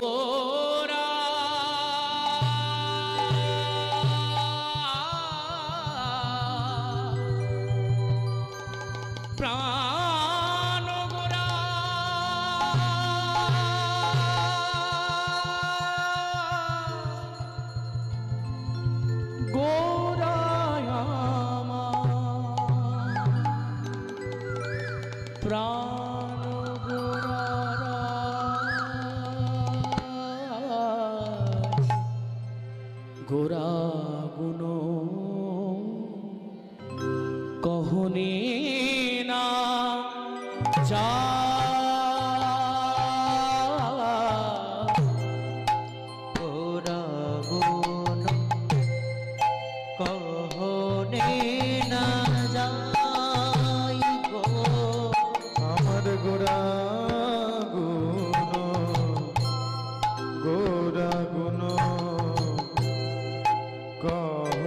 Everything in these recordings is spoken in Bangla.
গোরা প্রাণ গোরা গোরায় আমার প্রাণ গোরা গোরা গুণ কহনে না যা গোরা গুণ কহনে না যাই গো আমার গোরা গুণ গোরা গুণ কহ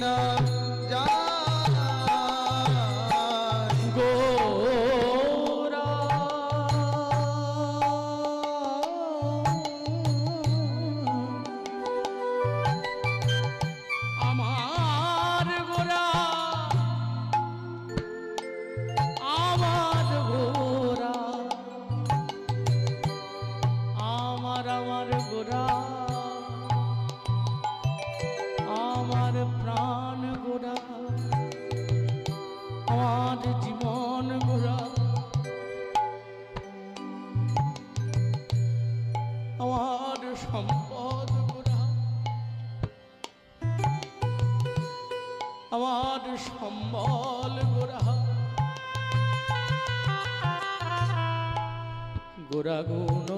না যায় গোরা আমার গোরা আমার গোরা আমার গোরা আমার প্রাণ গোরা আমার জীবন গোরা আমার সম্পদ গোরা আমার সম্বল গোরা গোরা গুণ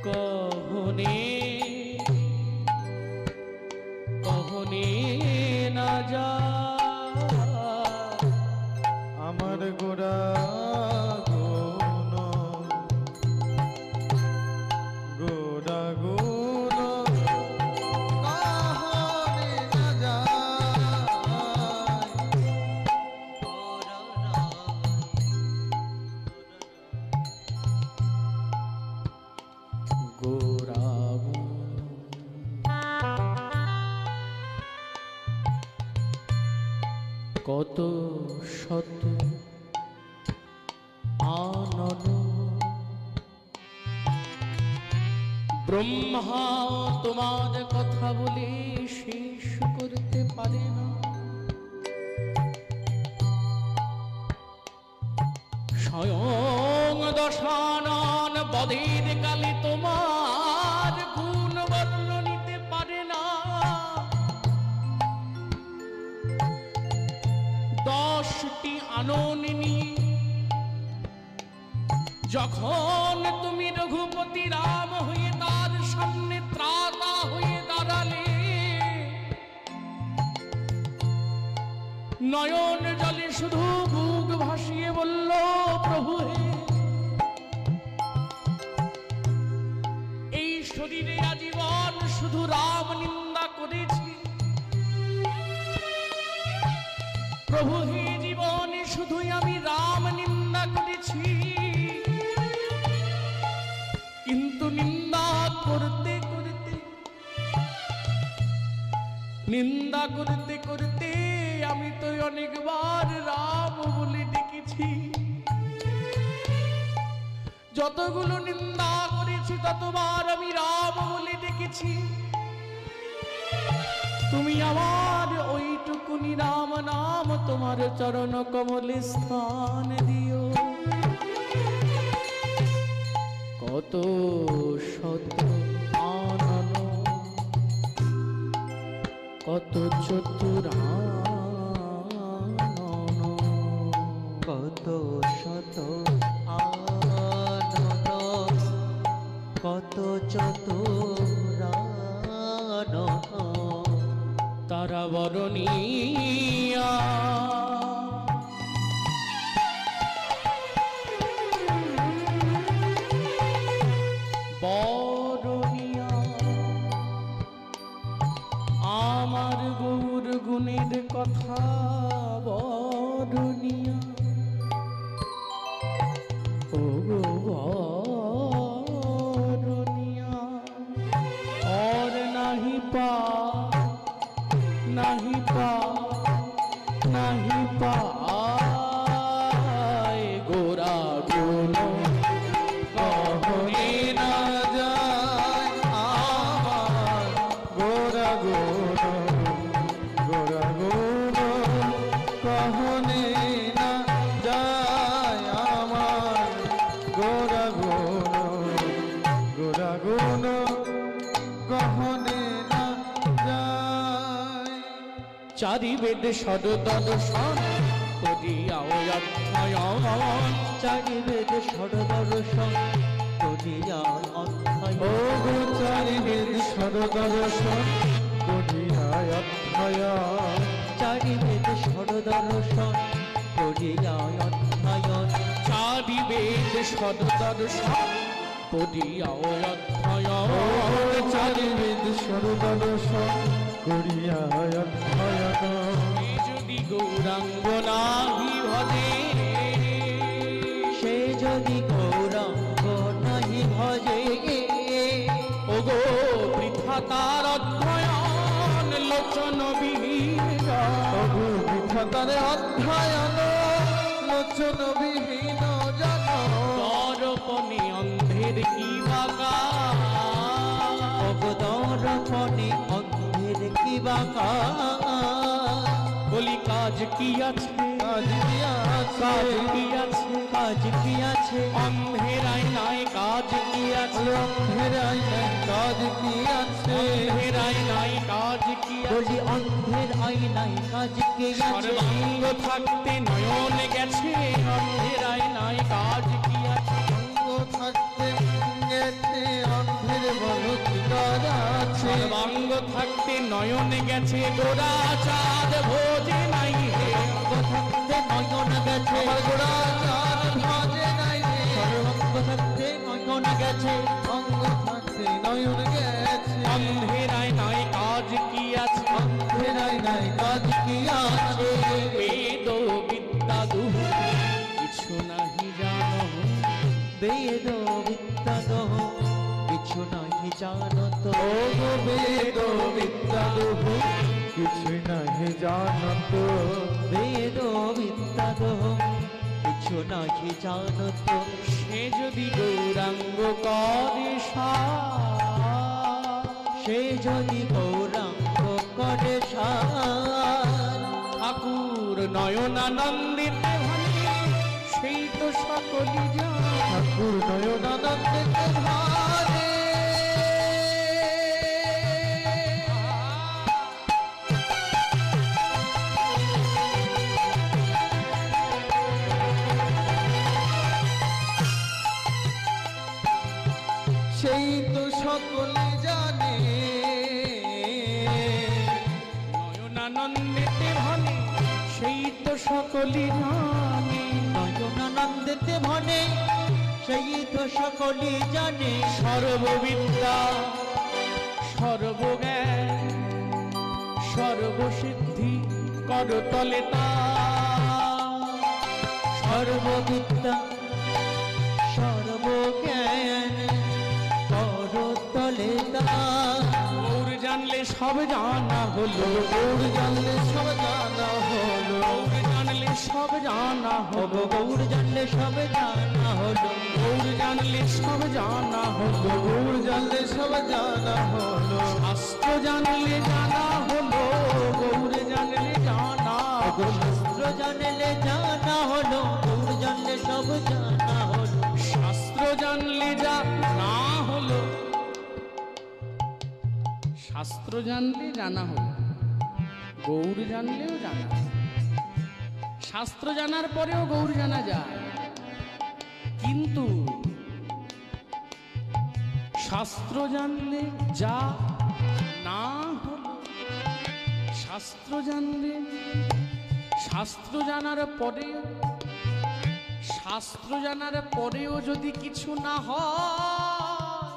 কহনে কহনে না যা আমার গোরা গুণ গোরা গুণ কহনে না যায় গোরা কত শত আনন্দ ব্রহ্মা তোমার কথা বলে শেষ করতে পারে না। স্বয়ং দশানন বদের কালে তোমার গুণ বর্ণ নিতে পারে না। 10টি আনন নিয়ে যখন তুমি রঘুপতি রাম হয়ে তার সামনে ত্রাতা হয়ে দাঁড়ালে, নয়ন জলে শুধু বুক ভাসিয়ে বলল, প্রভু হে, এই শরীরে আজীবন শুধু রাম নিন্দা করেছি। প্রভু হে, জীবনে শুধুই আমি রাম নিন্দা করেছি, কিন্তু নিন্দা করতে করতে আমি তো অনেকবার রাম বলে ডেকেছি। যতগুলো নিন্দা করেছি ততবার আমি রাম বলে ডেকেছি। তুমি আমার ওইটুকুনি রাম নাম তোমার চরণ কমলে স্থান দিও। কত শত আনন কত চতুরানন কত শত আনন্দ কত চতুরানন তারা বরণিয়া বরণিয়া আমার গৌর গুণের কথা বরণিয়া চারি বেদ সদদর্শন করিয়াও অধ্যয়ন। চারি বেদ সদদর্শন করিয়া ও অধ্যয়ন। গো চারি বেদ সদদর্শন করিয়া অধ্যয়ন। চারি বেদ সদদর্শন করিয়া অধ্যয়ন। চারি বেদ সদদর্শন করিয়াও ও অধ্যয়ন। চারি বেদ সদদর্শন করিয়া অধ্যয়ন। যদি গৌরাঙ্গ নাহি ভজে, সে যদি গৌরাঙ্গ নাহি ভজে, ওগো বৃথা তার অধ্যয়ন লোচন বিহীন। প্রভু বিধাতারে অধ্যয়ন লোচন বিহীন জন। দর্পণে অন্ধের কি বাকা, অবদর্পণে অন্ধের কি বাঁকা। বলি কাজ কি আছে, কাজ কি আছে, কাজ কি আছে, কাজ কি আছে, অন্ধের আয়নায় কাজ কি আছে, অন্ধের আয়নায় কাজ কি আছে। অন্ধের আয়নায় কাজ কি আছে। বলি অন্ধের আয়নায় কাজ কি আছে। সর্বাঙ্গ থাকতে নয়ন গেছে, অন্ধের আয়নায় কাজ কি আছে। অঙ্গ থাকতে গেছে অন্ধের বলো কি কাজ আছে। সর্বাঙ্গ থাকতে নয়ন গেছে, গোরা চাঁদ ভোজে নাই হে। অঙ্গ থাকতে নয়ন গেছে, আমার গোড়া চাঁদ ভাজে নাই রে। সর্বাঙ্গ থাকতে নয়ন গেছে। অঙ্গ থাকতে নয়ন গেছে। অন্ধের আয়নায় কাজ কি আছে। অন্ধের আয়নায় কাজ কি আছে। বেদ বিদ্যা দুহ কিছু নাহি জানো, বেদ বিদ্যা দহ কিছু নাহি জানত। ও গো বেদ বিদ্যা দুহু কিছুই নাহি জানত। বেদ বিদ্যা দহ কিছু নাহি জানত। সে যদি গৌরাঙ্গ করে সার, সে যদি গৌরাঙ্গ করে সার, ঠাকুর নয়নানন্দিতে ভালে সেই তো সকলই জানে। ঠাকুর নয়নানন্দিতে ভারে। সেই তো সকলে জানে। নয়নানন্দিতে ভালে সেই তো সকলই জানে। নয়নানন্দেতে ভনে সেই তো সকলই জানে। সর্ববিদ্যা সর্বজ্ঞান সর্বসিদ্ধি করতলে তার। সর্ববিদ্যা সর্বজ্ঞান করতলে তার। গৌর জানলে সব জানা হলো, গৌর জানলে সব জানা হলো। গৌর জানলে সব জানা হলো, গৌর জানলে সব জানা হলো। গৌর জানলে সব জানা হলো। গৌর জানলে সব জানা হলো। শাস্ত্র জানলে জানা হলো, গৌর জানলে জানা হলো। শাস্ত্র জানলে জানা হলো, গৌর জানলে সব জানা হলো। শাস্ত্র জানলে যা না হলো, শাস্ত্র জানলে জানা হলো, গৌর জানলেও জানা হলো। শাস্ত্র জানার পরেও গৌর জানা যায়, কিন্তু শাস্ত্র জানলে যা না হলো, শাস্ত্র জানলে শাস্ত্র জানার পরেও, শাস্ত্র জানার পরেও যদি কিছু না হয়,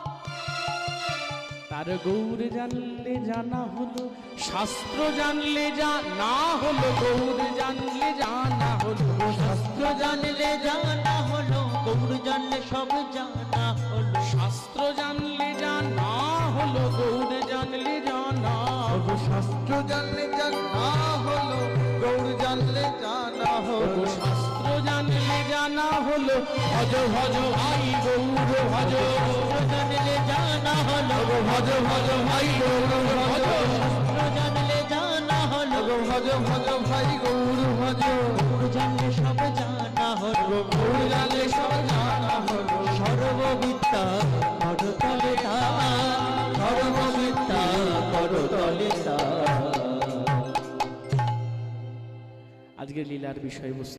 তার গৌর জানলে জানা হলো। শাস্ত্র জানলে যা না হলো, গৌর জানলে জানা হলো। শাস্ত্র জানলে জানা হলো, গৌর জানলে সব জানা হলো। শাস্ত্র জানলে যা না হলো, গৌর জানলে জানা হলো। শাস্ত্র জানলে জানা হলো। গৌর জানলে জানা হলো। শাস্ত্র জানলে জানা হলো, ভজ ভজ ভাই গৌর ভজ। শাস্ত্র জানলে জানা হলো, ভজ ভজ ভাই গৌর ভজ। শাস্ত্র জানলে জানা হলো। ভজ ভজ ভাই গৌর ভজ। গৌর জানলে সব জানা হলো। গৌর জানলে সব জানা হলো। সর্ববিদ্যা করতলে তার। সর্ববিদ্যা করতলে তার। আজকের লীলার বিষয়বস্তু।